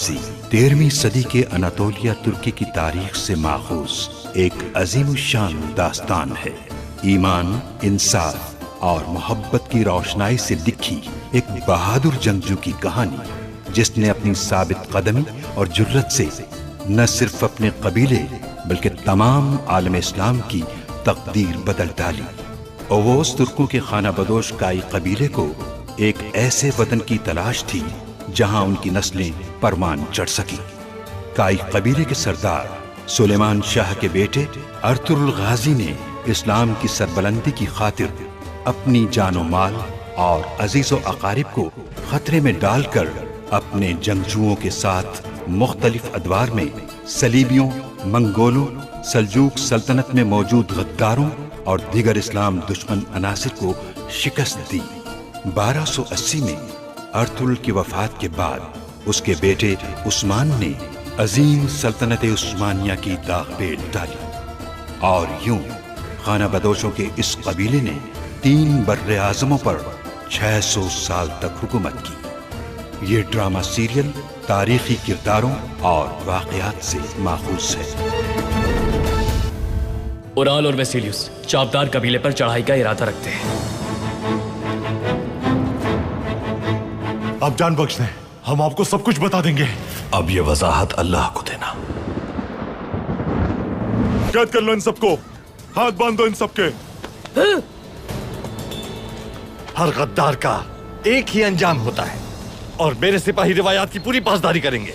غازی 13ویں صدی کے اناطولیہ ترکی کی تاریخ سے ماخوذ ایک عظیم الشان داستان ہے۔ ایمان، انصاف اور محبت کی روشنائی سے لکھی ایک بہادر جنگجو کی کہانی، جس نے اپنی ثابت قدمی اور جرت سے نہ صرف اپنے قبیلے بلکہ تمام عالم اسلام کی تقدیر بدل ڈالی۔ اووس ترکوں کے خانہ بدوش کائی قبیلے کو ایک ایسے وطن کی تلاش تھی جہاں ان کی نسلیں پروان چڑھ سکیں۔ کائی قبیلے کے سردار سلیمان شاہ کے بیٹے ارطغرل غازی نے اسلام کی سربلندی کی خاطر اپنی جان و مال اور عزیز و اقارب کو خطرے میں ڈال کر اپنے جنگجوؤں کے ساتھ مختلف ادوار میں صلیبیوں، منگولوں، سلجوق سلطنت میں موجود غداروں اور دیگر اسلام دشمن عناصر کو شکست دی۔ 1280 میں ارطغرل کی وفات کے بعد اس کے بیٹے عثمان نے عظیم سلطنت عثمانیہ کی داغ پیل ڈالی، اور یوں خانہ بدوشوں کے اس قبیلے نے 3 بر اعظموں پر 600 سال تک حکومت کی۔ یہ ڈرامہ سیریل تاریخی کرداروں اور واقعات سے ماخوذ ہے۔ اورال اور ویسیلیوس چاپدار قبیلے پر چڑھائی کا ارادہ رکھتے ہیں۔ آپ جان بخش دیں، ہم آپ کو سب کچھ بتا دیں گے۔ اب یہ وضاحت اللہ کو دینا۔ قید کر لو ان سب کو، ہاتھ باندھ دو ان سب کے۔ ہر غدار کا ایک ہی انجام ہوتا ہے، اور میرے سپاہی روایات کی پوری پاسداری کریں گے۔